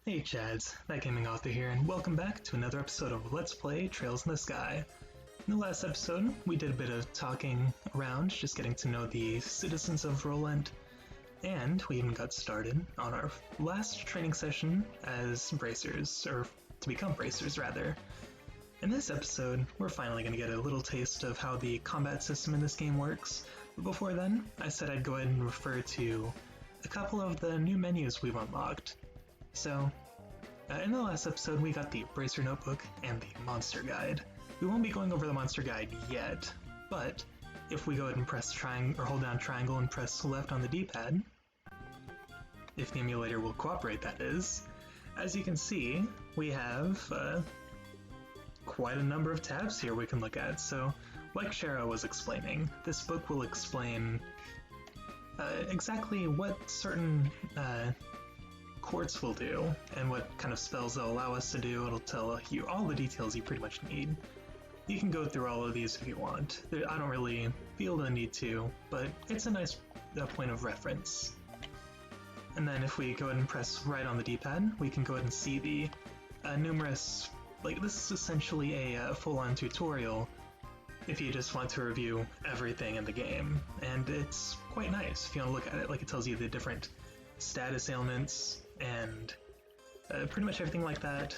Hey Chads, That Gaming Author here, and welcome back to another episode of Let's Play Trails in the Sky. In the last episode, we did a bit of talking around, just getting to know the citizens of Roland, and we even got started on our last training session as bracers, or to become bracers rather. In this episode, we're finally going to get a little taste of how the combat system in this game works, but before then, I said I'd go ahead and refer to a couple of the new menus we've unlocked. So, in the last episode we got the Bracer Notebook and the Monster Guide. We won't be going over the Monster Guide yet, but if we go ahead and press triangle, or hold down triangle and press left on the D-pad, if the emulator will cooperate that is, as you can see, we have quite a number of tabs here we can look at. So, like Shara was explaining, this book will explain exactly what certain quartz will do, and what kind of spells they'll allow us to do. It'll tell you all the details you pretty much need. You can go through all of these if you want. I don't really feel the need to, but it's a nice point of reference. And then if we go ahead and press right on the D-pad, we can go ahead and see the numerous, this is essentially a full-on tutorial if you just want to review everything in the game. And it's quite nice if you want to look at it. It tells you the different status ailments and pretty much everything like that.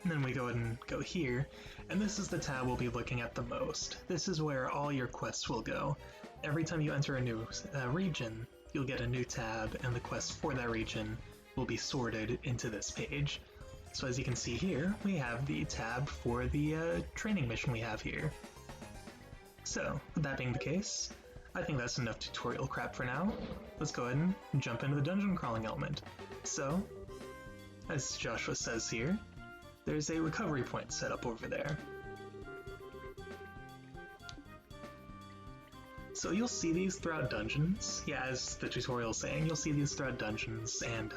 And then we go ahead and go here, and this is the tab we'll be looking at the most. This is where all your quests will go. Every time you enter a new region, you'll get a new tab, and the quests for that region will be sorted into this page. So as you can see here, we have the tab for the training mission we have here. So, with that being the case, I think that's enough tutorial crap for now. Let's go ahead and jump into the dungeon crawling element. So, as Joshua says here, there's a recovery point set up over there. So you'll see these throughout dungeons. Yeah, as the tutorial's saying, you'll see these throughout dungeons, and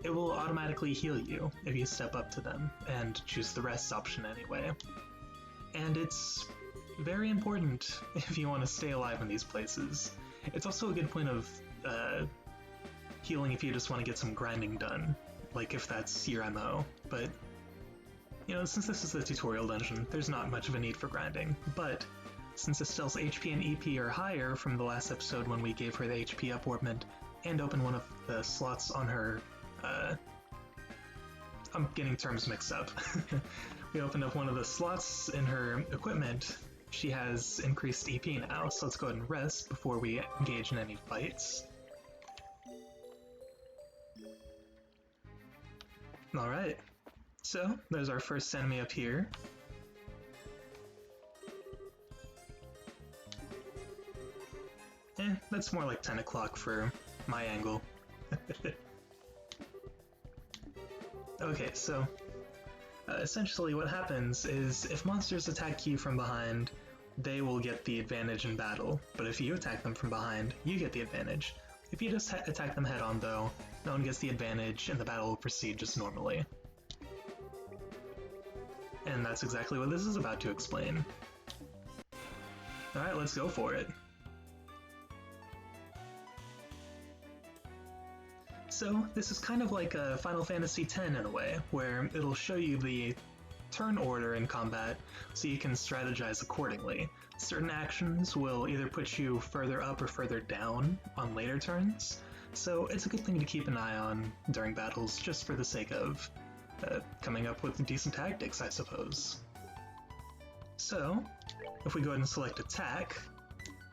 it will automatically heal you if you step up to them and choose the rest option anyway. And it's very important if you want to stay alive in these places. It's also a good point of healing if you just want to get some grinding done, if that's your MO. But, since this is a tutorial dungeon, there's not much of a need for grinding. But since Estelle's HP and EP are higher from the last episode when we gave her the HP upwarpment and opened one of the slots on her, I'm getting terms mixed up. We opened up one of the slots in her equipment. She has increased EP now, so let's go ahead and rest before we engage in any fights. Alright, so there's our first enemy up here. That's more like 10 o'clock for my angle. Okay, so essentially what happens is if monsters attack you from behind, they will get the advantage in battle, but if you attack them from behind, you get the advantage. If you just attack them head on though, no one gets the advantage and the battle will proceed just normally. And that's exactly what this is about to explain. Alright, let's go for it. So, this is kind of like a Final Fantasy X in a way, where it'll show you the turn order in combat so you can strategize accordingly. Certain actions will either put you further up or further down on later turns, so it's a good thing to keep an eye on during battles just for the sake of coming up with decent tactics, I suppose. So, if we go ahead and select attack,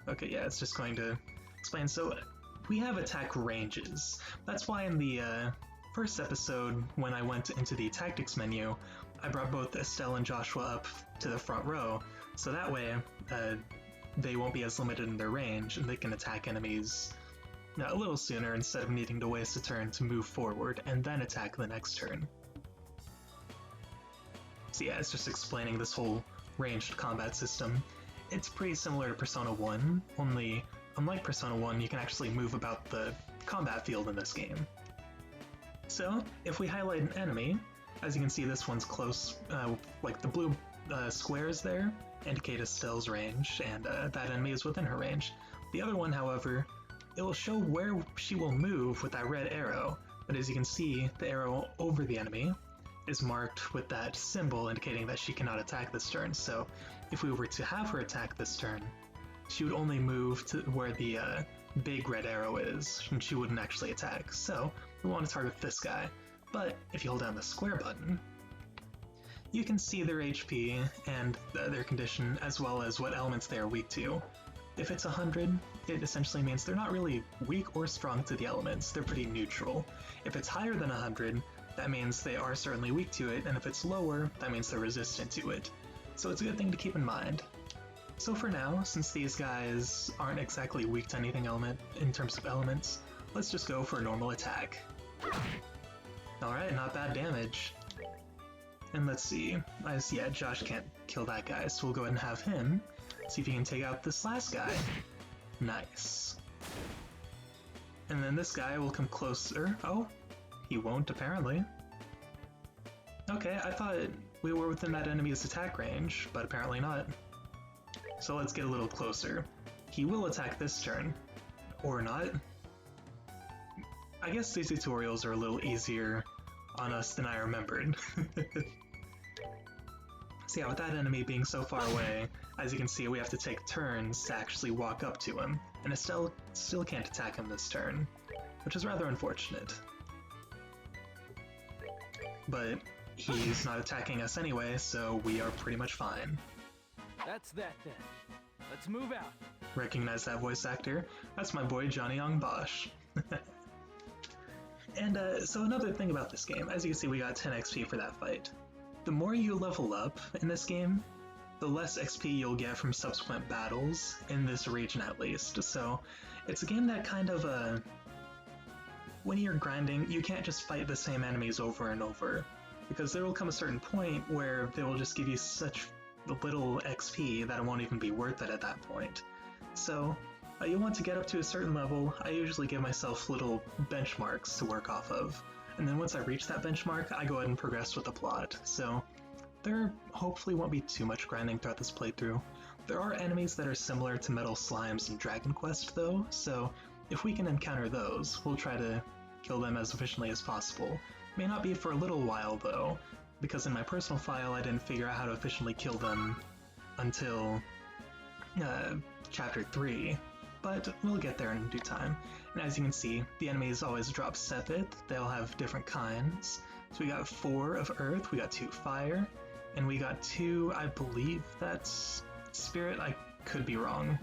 okay, yeah, it's just going to explain. So, we have attack ranges. That's why in the first episode, when I went into the tactics menu, I brought both Estelle and Joshua up to the front row, so that way they won't be as limited in their range, and they can attack enemies a little sooner instead of needing to waste a turn to move forward and then attack the next turn. So yeah, it's just explaining this whole ranged combat system. It's pretty similar to Persona 1, only unlike Persona 1, you can actually move about the combat field in this game. So, if we highlight an enemy, as you can see this one's close, the blue squares there indicate Estelle's range, and that enemy is within her range. The other one, however, it will show where she will move with that red arrow, but as you can see, the arrow over the enemy is marked with that symbol indicating that she cannot attack this turn. So if we were to have her attack this turn, she would only move to where the big red arrow is, and she wouldn't actually attack. So we want to target this guy. But if you hold down the square button, you can see their HP and their condition, as well as what elements they are weak to. If it's 100, it essentially means they're not really weak or strong to the elements, they're pretty neutral. If it's higher than 100, that means they are certainly weak to it, and if it's lower, that means they're resistant to it. So it's a good thing to keep in mind. So for now, since these guys aren't exactly weak to anything in terms of elements, let's just go for a normal attack. Alright, not bad damage. And let's see, yeah, Josh can't kill that guy, so we'll go ahead and have him see if he can take out this last guy. Nice. And then this guy will come closer. Oh, he won't apparently. Okay, I thought we were within that enemy's attack range, but apparently not. So let's get a little closer. He will attack this turn, or not. I guess these tutorials are a little easier on us than I remembered. So yeah, with that enemy being so far away, as you can see, we have to take turns to actually walk up to him, and Estelle still can't attack him this turn, which is rather unfortunate. But he's not attacking us anyway, so we are pretty much fine. That's that then. Let's move out. Recognize that voice actor? That's my boy Johnny Young Bosch. And so another thing about this game, as you can see, we got 10 XP for that fight. The more you level up in this game, the less XP you'll get from subsequent battles, in this region at least. So it's a game that kind of, when you're grinding, you can't just fight the same enemies over and over, because there will come a certain point where they will just give you such little XP that it won't even be worth it at that point. So you'll want to get up to a certain level. I usually give myself little benchmarks to work off of, and then once I reach that benchmark, I go ahead and progress with the plot. So there hopefully won't be too much grinding throughout this playthrough. There are enemies that are similar to Metal Slimes in Dragon Quest though, so if we can encounter those, we'll try to kill them as efficiently as possible. May not be for a little while though, because in my personal file I didn't figure out how to efficiently kill them until Chapter 3, but we'll get there in due time. And as you can see, the enemies always drop Sepith. They'll have different kinds. So we got 4 of Earth, we got 2 Fire, and we got 2, I believe that's Spirit, I could be wrong.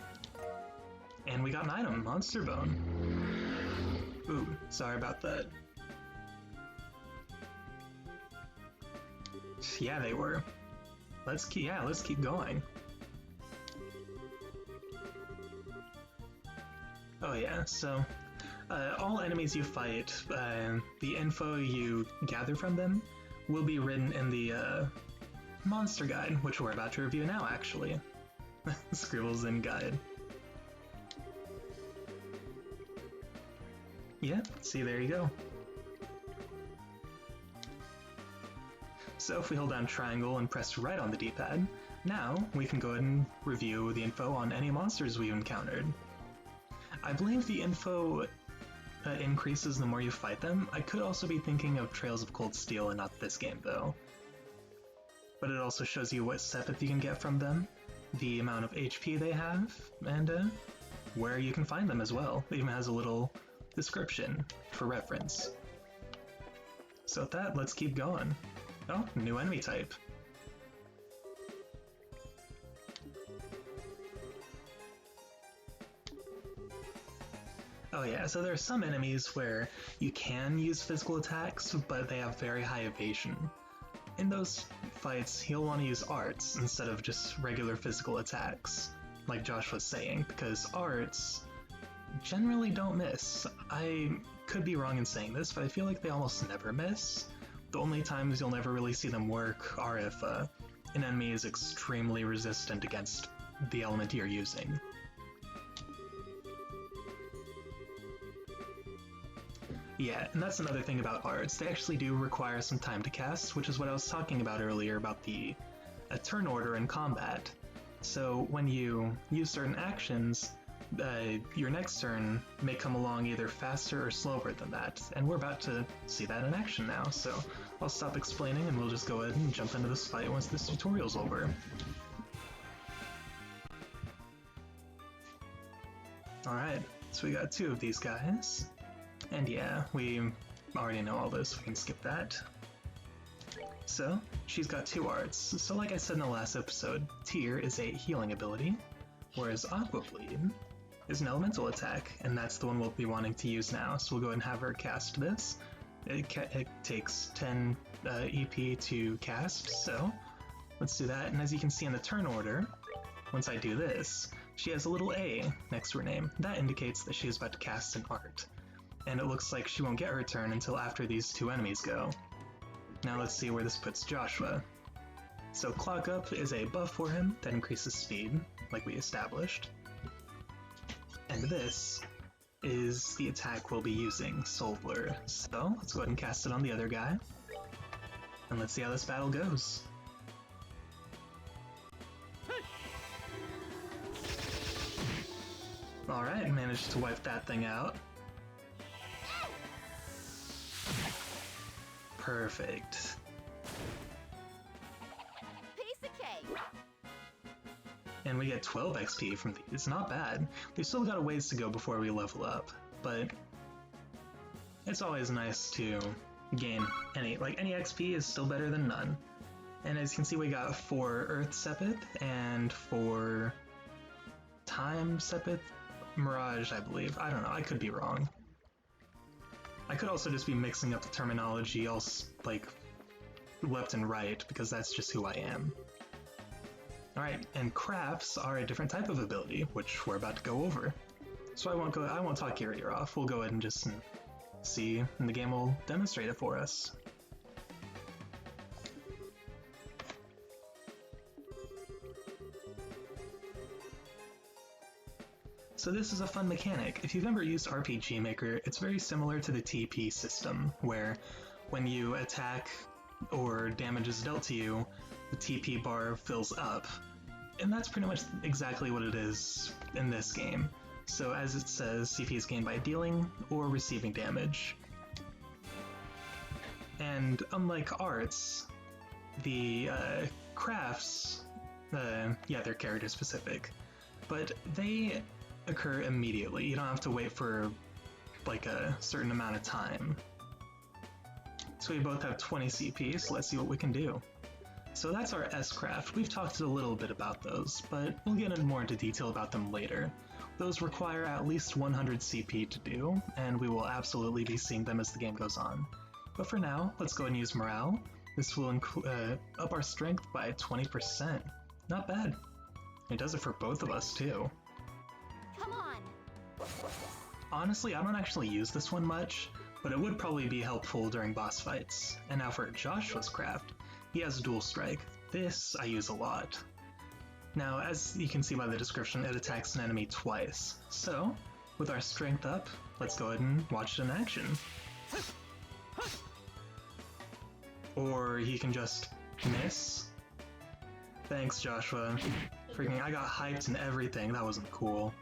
And we got an item, Monster Bone. Ooh, sorry about that. Yeah, they were. Let's keep going. Oh yeah, so all enemies you fight, the info you gather from them will be written in the monster guide, which we're about to review now actually. Scribbles in guide. Yeah, see, there you go. So if we hold down triangle and press right on the D-pad, now we can go ahead and review the info on any monsters we've encountered. I believe the info increases the more you fight them. I could also be thinking of Trails of Cold Steel and not this game though. But it also shows you what Sepith you can get from them, the amount of HP they have, and where you can find them as well. It even has a little description for reference. So with that, let's keep going. Oh, new enemy type. Oh yeah, so there are some enemies where you can use physical attacks, but they have very high evasion. In those fights, you'll want to use arts instead of just regular physical attacks, like Josh was saying, because arts generally don't miss. I could be wrong in saying this, but I feel like they almost never miss. The only times you'll never really see them work are if an enemy is extremely resistant against the element you're using. Yeah, and that's another thing about arts. They actually do require some time to cast, which is what I was talking about earlier about the turn order in combat. So when you use certain actions, your next turn may come along either faster or slower than that, and we're about to see that in action now, so I'll stop explaining and we'll just go ahead and jump into this fight once this tutorial's over. Alright, so we got 2 of these guys, and yeah, we already know all this, we can skip that. So, she's got 2 arts, so like I said in the last episode, Tear is a healing ability, whereas Aqua Bleed is an elemental attack, and that's the one we'll be wanting to use now, so we'll go ahead and have her cast this. It takes 10 EP to cast, so let's do that, and as you can see in the turn order, once I do this, she has a little A next to her name. That indicates that she is about to cast an art, and it looks like she won't get her turn until after these 2 enemies go. Now let's see where this puts Joshua. So Clock Up is a buff for him that increases speed, like we established. And this is the attack we'll be using, Soul Blur. So let's go ahead and cast it on the other guy. And let's see how this battle goes. Alright, managed to wipe that thing out. Perfect. Piece of cake. And we get 12 XP from these, not bad. We've still got a ways to go before we level up, but it's always nice to gain any XP is still better than none. And as you can see, we got 4 Earth Sepith and 4 Time Sepith Mirage, I believe. I don't know, I could be wrong. I could also just be mixing up the terminology like left and right, because that's just who I am. Alright, and crafts are a different type of ability, which we're about to go over. So I won't talk your ear off, we'll go ahead and just see, and the game will demonstrate it for us. So this is a fun mechanic. If you've ever used RPG Maker, it's very similar to the TP system, where when you attack or damage is dealt to you, the TP bar fills up. And that's pretty much exactly what it is in this game. So as it says, CP is gained by dealing or receiving damage. And unlike arts, the crafts, they're character specific, but they occur immediately. You don't have to wait for like a certain amount of time. So we both have 20 CP, so let's see what we can do. So that's our S-Craft. We've talked a little bit about those, but we'll get more into detail about them later. Those require at least 100 CP to do, and we will absolutely be seeing them as the game goes on. But for now, let's go and use Morale. This will up our strength by 20%. Not bad. It does it for both of us too. Come on. Honestly, I don't actually use this one much, but it would probably be helpful during boss fights. And now for Joshua's craft, he has Dual Strike. This I use a lot. Now, as you can see by the description, it attacks an enemy twice. So, with our strength up, let's go ahead and watch it in action. Or he can just miss. Thanks, Joshua. Freaking, I got hyped and everything, that wasn't cool.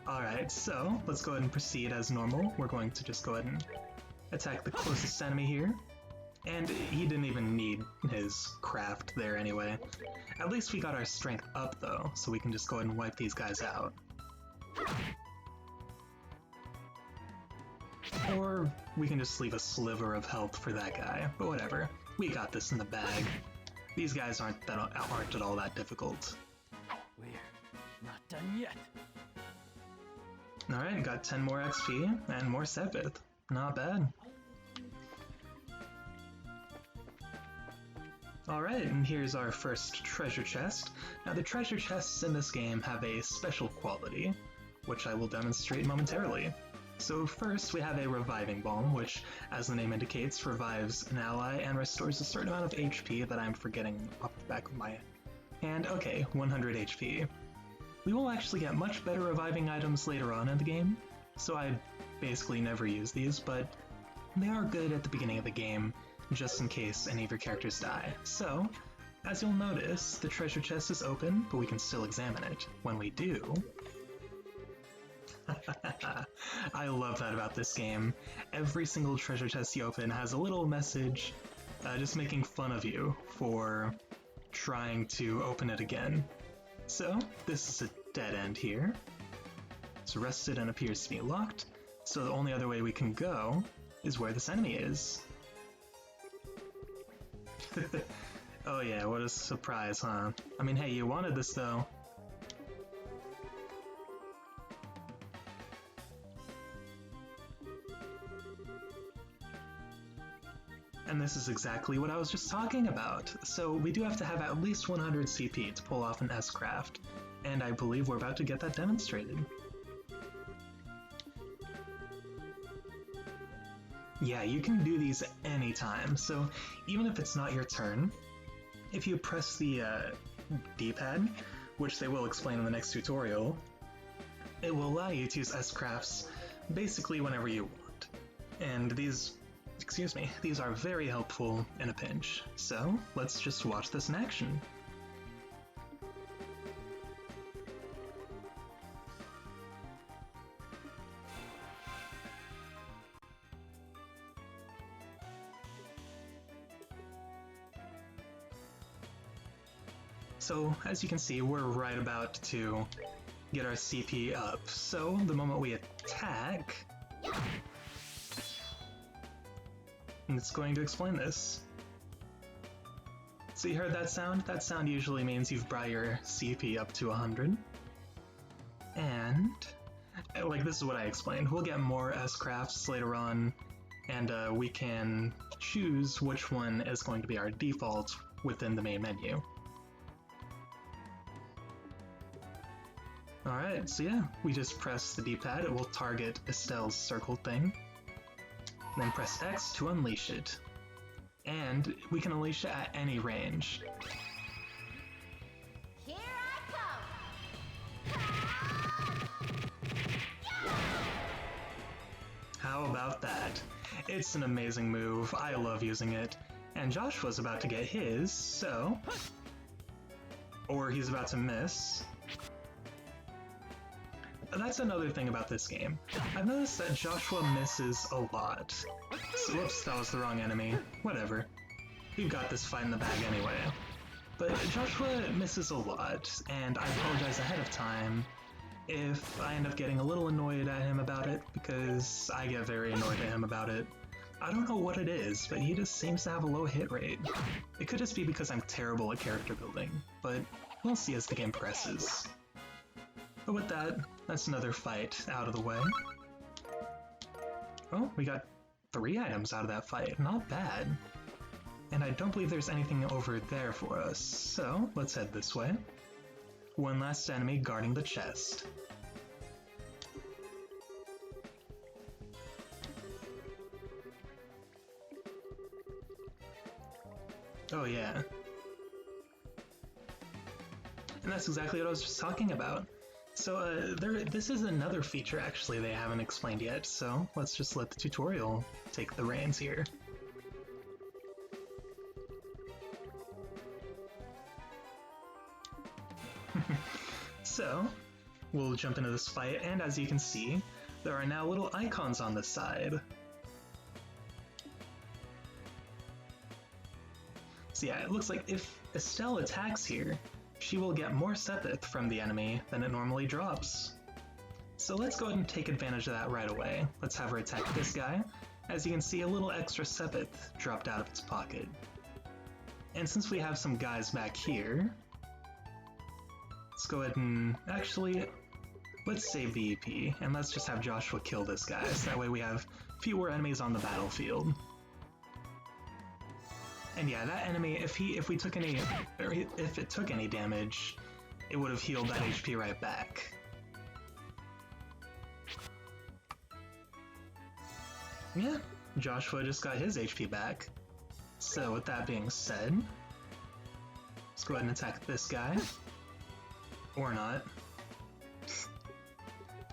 Alright, so let's go ahead and proceed as normal. We're going to just go ahead and attack the closest enemy here. And he didn't even need his craft there anyway. At least we got our strength up though, so we can just go ahead and wipe these guys out. Or we can just leave a sliver of health for that guy, but whatever. We got this in the bag. These guys aren't at all that difficult. We're not done yet. Alright, got 10 more XP and more Sepith. Not bad. Alright, and here's our first treasure chest. Now the treasure chests in this game have a special quality, which I will demonstrate momentarily. So first we have a Reviving Balm, which, as the name indicates, revives an ally and restores a certain amount of HP that I'm forgetting off the back of my hand. Okay, 100 HP. We will actually get much better reviving items later on in the game, so I basically never use these, but they are good at the beginning of the game, just in case any of your characters die. So, as you'll notice, the treasure chest is open, but we can still examine it. When we do, I love that about this game. Every single treasure chest you open has a little message just making fun of you for trying to open it again. So, this is a dead end here. It's rusted and appears to be locked, so the only other way we can go is where this enemy is. Oh yeah, what a surprise, huh? I mean, hey, you wanted this though. And this is exactly what I was just talking about. So we do have to have at least 100 CP to pull off an S-Craft, and I believe we're about to get that demonstrated. Yeah, you can do these anytime, so even if it's not your turn, if you press the D-pad, which they will explain in the next tutorial, it will allow you to use S-Crafts basically whenever you want. And these are very helpful in a pinch, so let's just watch this in action. So, as you can see, we're right about to get our CP up, so the moment we attack, it's going to explain this. So you heard that sound? That sound usually means you've brought your CP up to 100. And, like, this is what I explained. We'll get more S-Crafts later on, and we can choose which one is going to be our default within the main menu. Alright, so yeah, we just press the D-pad, it will target Estelle's circle thing. Then press X to unleash it. And we can unleash it at any range. Here I come! How about that? It's an amazing move, I love using it. And Joshua's about to get his, so... Or he's about to miss. That's another thing about this game. I've noticed that Joshua misses a lot. So, whoops, that was the wrong enemy. Whatever. We've got this fight in the bag anyway. But Joshua misses a lot, and I apologize ahead of time if I end up getting a little annoyed at him about it, because I get very annoyed at him about it. I don't know what it is, but he just seems to have a low hit rate. It could just be because I'm terrible at character building, but we'll see as the game progresses. But with that, that's another fight out of the way. Oh, we got 3 items out of that fight, not bad. And I don't believe there's anything over there for us, so let's head this way. One last enemy guarding the chest. Oh yeah. And that's exactly what I was just talking about. So this is another feature actually they haven't explained yet, so let's just let the tutorial take the reins here. So, we'll jump into this fight, and as you can see, there are now little icons on the side. So yeah, it looks like if Estelle attacks here, she will get more Sepith from the enemy than it normally drops. So let's go ahead and take advantage of that right away. Let's have her attack this guy. As you can see, a little extra Sepith dropped out of its pocket. And since we have some guys back here, let's go ahead and actually, let's save the EP, and let's just have Joshua kill this guy, so that way we have fewer enemies on the battlefield. And yeah, that enemy, if it took any damage, it would have healed that HP right back. Yeah, Joshua just got his HP back. So with that being said, let's go ahead and attack this guy. Or not.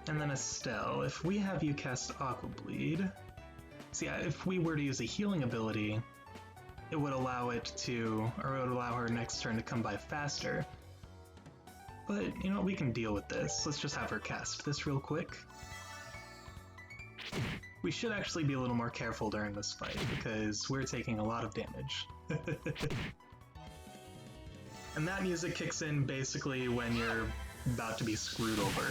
And then Estelle, if we have you cast Aqua Bleed, so yeah, if we were to use a healing ability, it would allow her next turn to come by faster. But, you know, we can deal with this. Let's just have her cast this real quick. We should actually be a little more careful during this fight, because we're taking a lot of damage. And that music kicks in basically when you're about to be screwed over.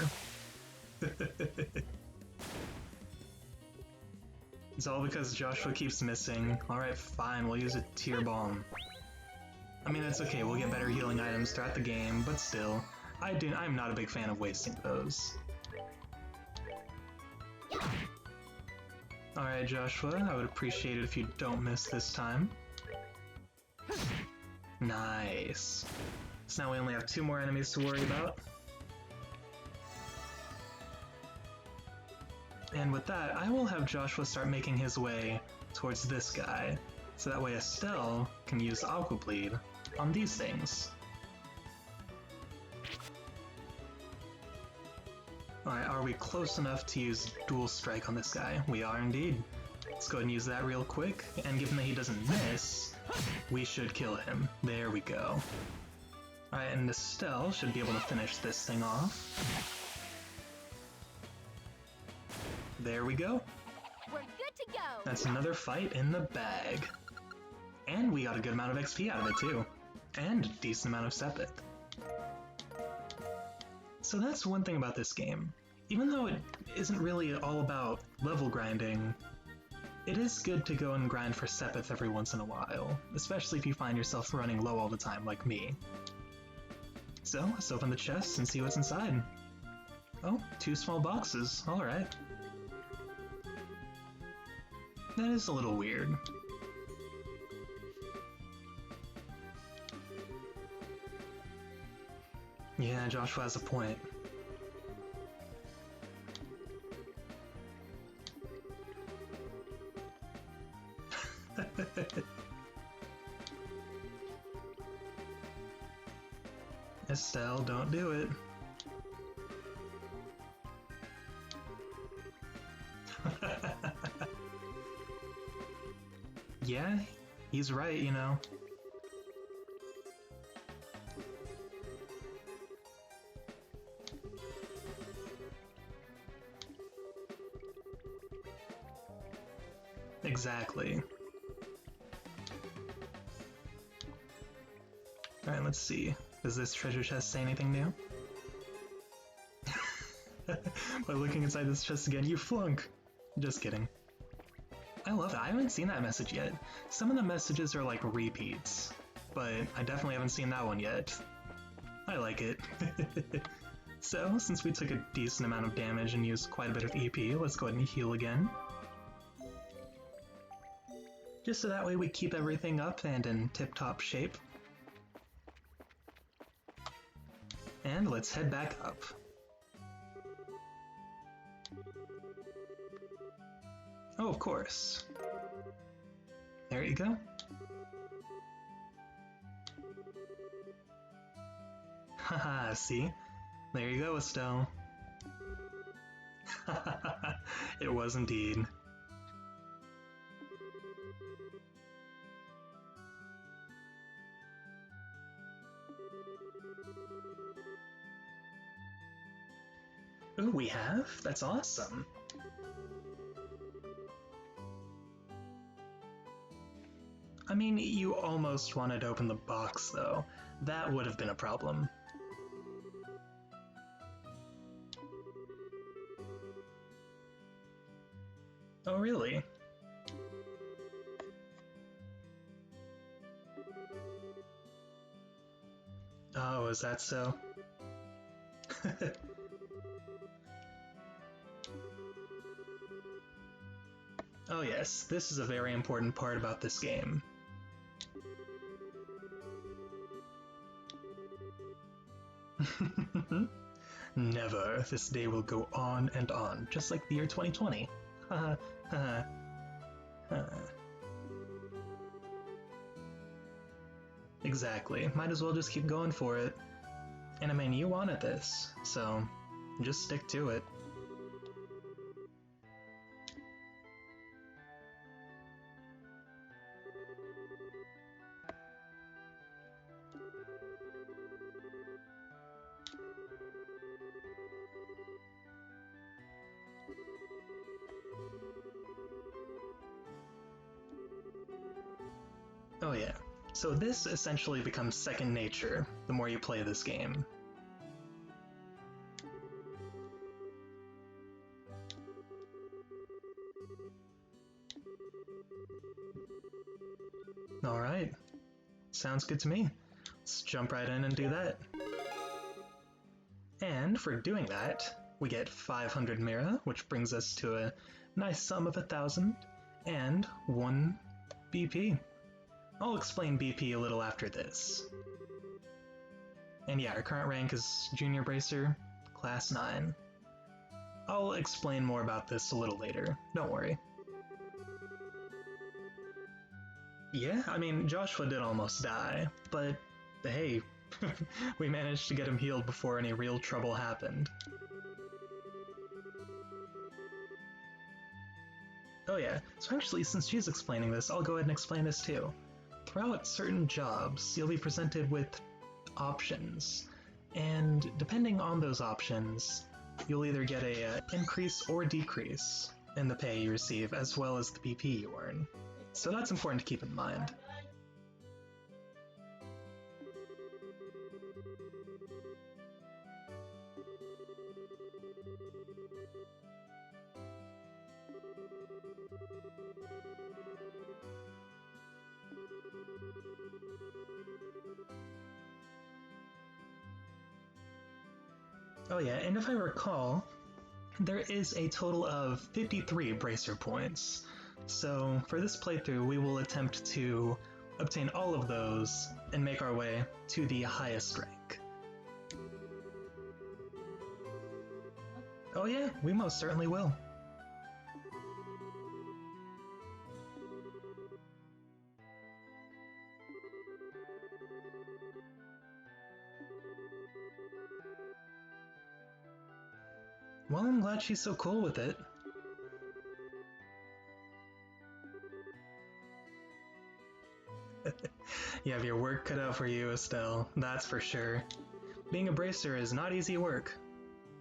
It's all because Joshua keeps missing. Alright, fine, we'll use a Tear Balm. I mean, it's okay, we'll get better healing items throughout the game, but still, I'm not a big fan of wasting those. Alright, Joshua, I would appreciate it if you don't miss this time. Nice. So now we only have 2 more enemies to worry about. And with that, I will have Joshua start making his way towards this guy, so that way Estelle can use Aqua Bleed on these things. Alright, are we close enough to use Dual Strike on this guy? We are indeed. Let's go ahead and use that real quick, and given that he doesn't miss, we should kill him. There we go. Alright, and Estelle should be able to finish this thing off. There we go. We're good to go. That's another fight in the bag. And we got a good amount of XP out of it too. And a decent amount of Sepith. So that's one thing about this game. Even though it isn't really all about level grinding, it is good to go and grind for Sepith every once in a while, especially if you find yourself running low all the time like me. So, let's open the chest and see what's inside. Oh, 2 small boxes, alright. That is a little weird. Yeah, Joshua has a point. Estelle, don't do it. Yeah, he's right, you know. Exactly. Alright, let's see. Does this treasure chest say anything new? By looking inside this chest again, you flunk! Just kidding. I love it. I haven't seen that message yet. Some of the messages are like repeats, but I definitely haven't seen that one yet. I like it. So, since we took a decent amount of damage and used quite a bit of EP, let's go ahead and heal again. Just so that way we keep everything up and in tip-top shape. And let's head back up. Oh, of course. There you go. Haha, see? There you go, Estelle. It was indeed. Ooh, we have? That's awesome. I mean, you almost wanted to open the box, though. That would have been a problem. Oh, really? Oh, is that so? Oh yes, this is a very important part about this game. Never. This day will go on and on, just like the year 2020. Exactly. Might as well just keep going for it. And I mean, you wanted this, so just stick to it. Oh yeah. So this essentially becomes second nature the more you play this game. Alright. Sounds good to me. Let's jump right in and do that. And for doing that, we get 500 Mira, which brings us to a nice sum of 1,000, and 1 BP. I'll explain BP a little after this. And yeah, our current rank is Junior Bracer, Class 9. I'll explain more about this a little later, don't worry. Yeah, I mean, Joshua did almost die, but hey, we managed to get him healed before any real trouble happened. Oh yeah, so actually, since she's explaining this, I'll go ahead and explain this too. Throughout certain jobs, you'll be presented with options, and depending on those options, you'll either get a increase or decrease in the pay you receive, as well as the BP you earn. So that's important to keep in mind. Oh yeah, and if I recall, there is a total of 53 Bracer points. So for this playthrough, we will attempt to obtain all of those and make our way to the highest rank. Oh yeah, we most certainly will. Well, I'm glad she's so cool with it. You have your work cut out for you, Estelle, that's for sure. Being a bracer is not easy work.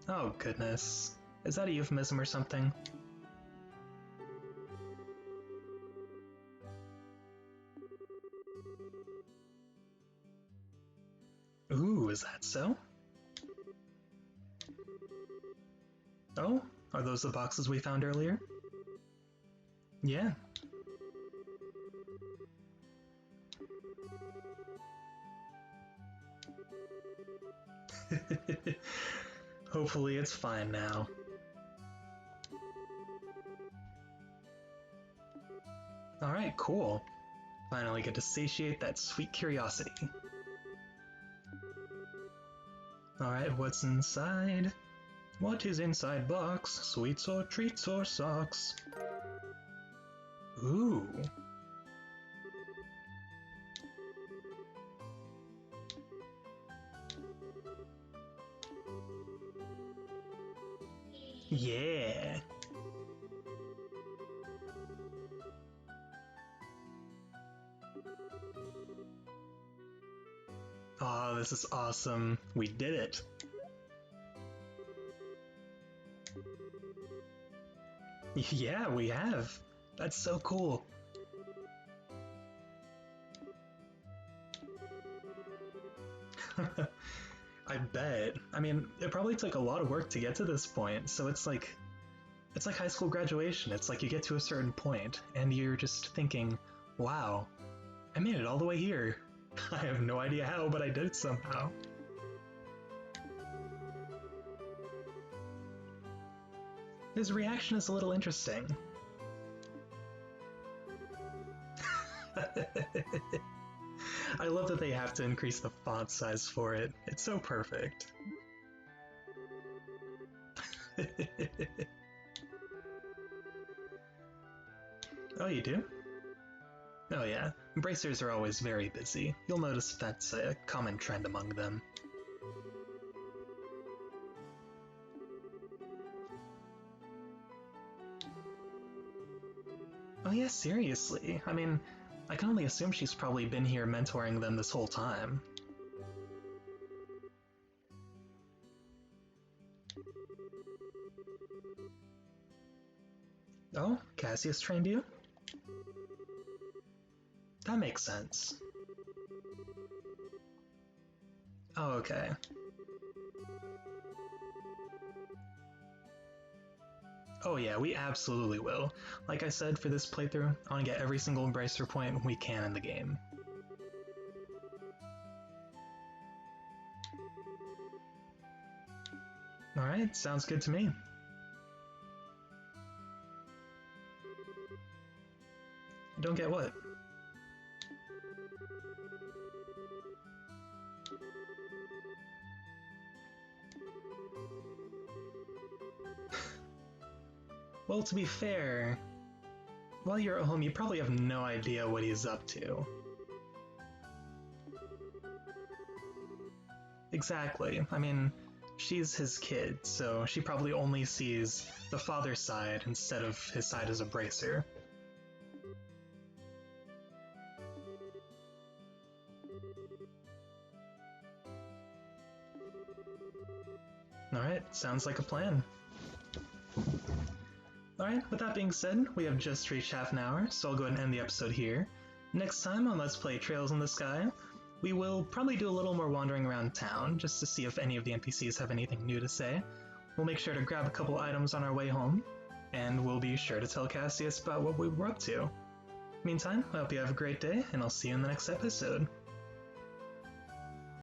Oh goodness. Is that a euphemism or something? Ooh, is that so? Oh, are those the boxes we found earlier? Yeah. Hopefully it's fine now. Alright, cool. Finally get to satiate that sweet curiosity. Alright, what's inside? What is inside box? Sweets or treats or socks? Ooh. Yeah. Oh, this is awesome. We did it. Yeah, we have. That's so cool. I bet. I mean, it probably took a lot of work to get to this point, so it's like high school graduation. It's like you get to a certain point and you're just thinking, wow, I made it all the way here. I have no idea how, but I did it somehow. His reaction is a little interesting. I love that they have to increase the font size for it. It's so perfect. Oh, you do? Oh yeah, bracers are always very busy. You'll notice that's a common trend among them. Oh yeah, seriously. I mean, I can only assume she's probably been here mentoring them this whole time. Oh, Cassius trained you? That makes sense. Oh, okay. Oh yeah, we absolutely will. Like I said, for this playthrough, I want to get every single Embracer point we can in the game. Alright, sounds good to me. Don't get what? Well, to be fair, while you're at home, you probably have no idea what he's up to. Exactly. I mean, she's his kid, so she probably only sees the father's side instead of his side as a bracer. Alright, sounds like a plan. Alright, with that being said, we have just reached half an hour, so I'll go ahead and end the episode here. Next time on Let's Play Trails in the Sky, we will probably do a little more wandering around town, just to see if any of the NPCs have anything new to say. We'll make sure to grab a couple items on our way home, and we'll be sure to tell Cassius about what we were up to. Meantime, I hope you have a great day, and I'll see you in the next episode.